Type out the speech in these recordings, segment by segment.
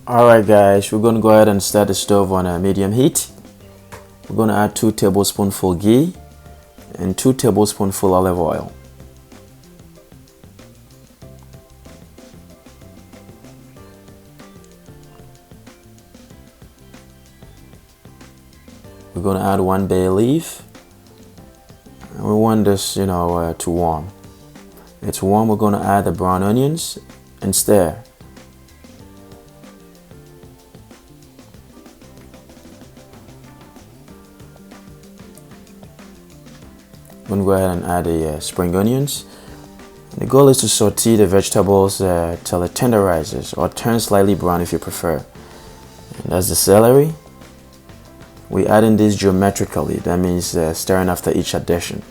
Alright guys, we're going to go ahead and start the stove on a medium heat. We're going to add 2 tablespoonful ghee and 2 tablespoonful olive oil. We're going to add 1 bay leaf. And we want this, to warm. It's warm, we're going to add the brown onions and stir. I'm going to go ahead and add the spring onions. And the goal is to saute the vegetables till it tenderizes or turns slightly brown if you prefer. And that's the celery. We add in this geometrically, that means stirring after each addition.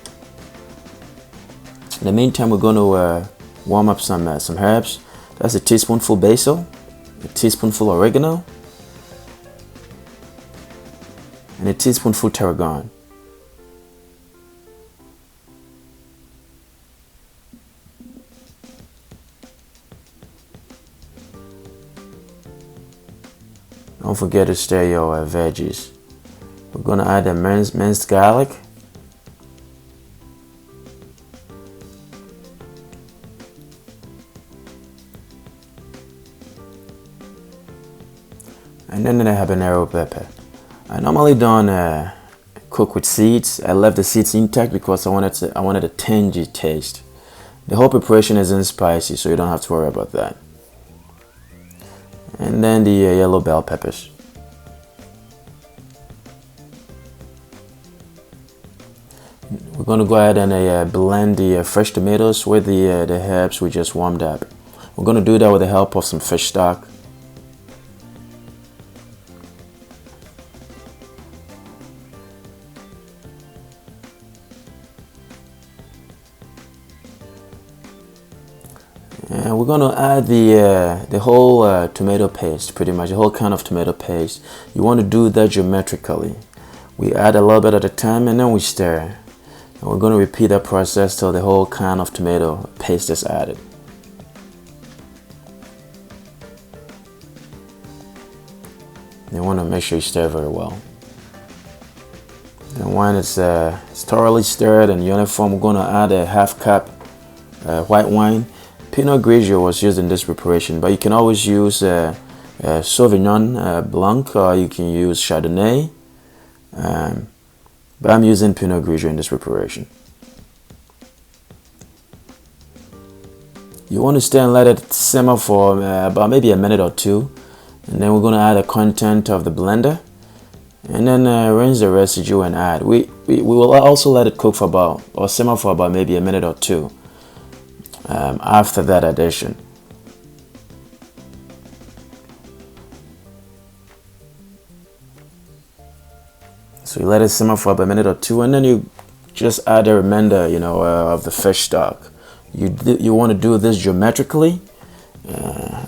In the meantime, we're going to warm up some herbs. That's a teaspoonful basil, a teaspoonful oregano, and a teaspoonful tarragon. Don't forget to stir your veggies. We're going to add the minced garlic. And then the habanero pepper. I normally don't cook with seeds. I left the seeds intact because I wanted a tangy taste. The whole preparation isn't spicy, so you don't have to worry about that. And then the yellow bell peppers. We're going to go ahead and blend the fresh tomatoes with the herbs we just warmed up. We're going to do that with the help of some fish stock. And we're going to add the whole tomato paste, pretty much the whole can of tomato paste. You want to do that geometrically. We add a little bit at a time and then we stir. And we're going to repeat that process till the whole can of tomato paste is added. You want to make sure you stir very well. And when it's thoroughly stirred and uniform, we're going to add a half cup white wine. Pinot Grigio was used in this preparation, but you can always use Sauvignon Blanc, or you can use Chardonnay. But I'm using Pinot Grigio in this preparation. You want to stir and let it simmer for about maybe a minute or two. And then we're going to add the content of the blender. And then rinse the residue and add. We will also let it cook for about, or simmer for about maybe a minute or two after that addition. So you let it simmer for about a minute or two, and then you just add the remainder, of the fish stock. You want to do this geometrically,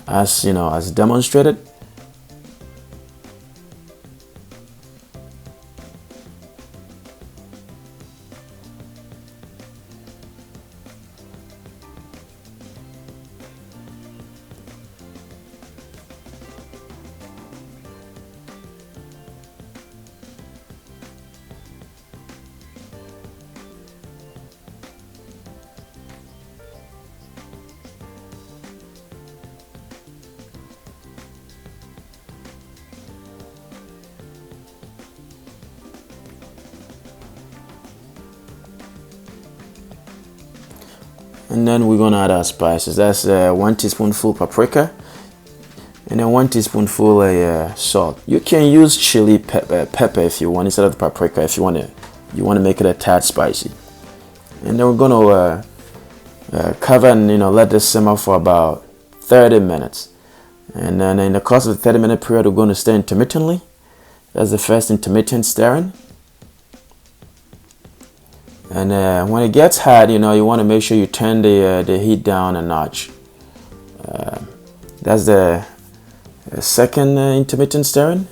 as demonstrated. And then we're going to add our spices. That's 1 teaspoonful paprika and then 1 teaspoonful salt. You can use chili pepper if you want instead of the paprika if you want to make it a tad spicy. And then we're going to cover and let this simmer for about 30 minutes. And then in the course of the 30-minute period, we're going to stir intermittently. That's the first intermittent stirring. And when it gets hot, you want to make sure you turn the heat down a notch. That's the second intermittent stirring.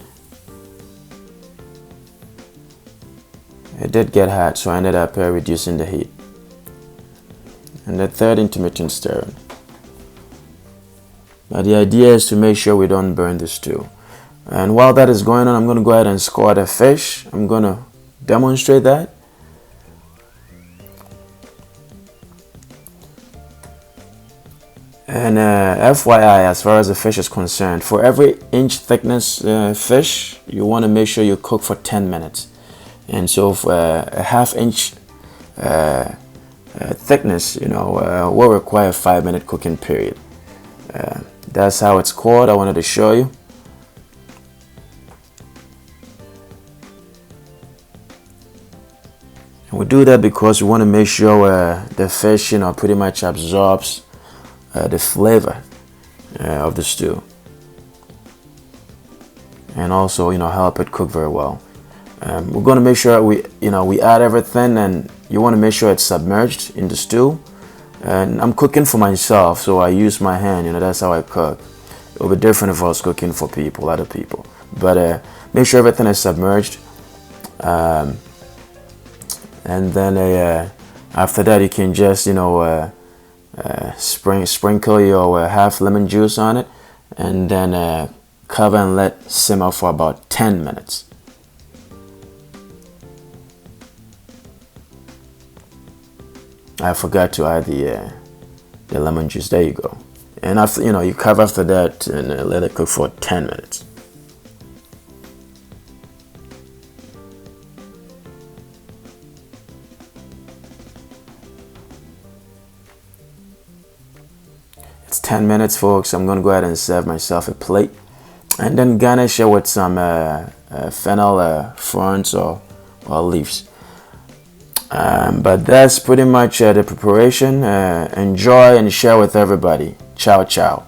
It did get hot, so I ended up reducing the heat. And the third intermittent stirring. But the idea is to make sure we don't burn the stew. And while that is going on, I'm going to go ahead and score the fish. I'm going to demonstrate that. And FYI, as far as the fish is concerned, for every inch thickness fish, you want to make sure you cook for 10 minutes. And so for a half-inch thickness, will require a 5-minute cooking period. That's how it's scored. I wanted to show you. And we do that because we want to make sure the fish, pretty much absorbs the flavor of the stew, and also help it cook very well. We're going to make sure we add everything, and you want to make sure it's submerged in the stew. And I'm cooking for myself, so I use my hand. That's how I cook. It will be different if I was cooking for other people. But make sure everything is submerged, and then after that you can just sprinkle your half lemon juice on it, and then cover and let simmer for about 10 minutes. I forgot to add the lemon juice. There you go. And after you cover after that and let it cook for 10 minutes. It's 10 minutes, folks. I'm gonna go ahead and serve myself a plate, and then garnish it with some fennel fronds or leaves. But that's pretty much the preparation. Enjoy and share with everybody. Ciao, ciao.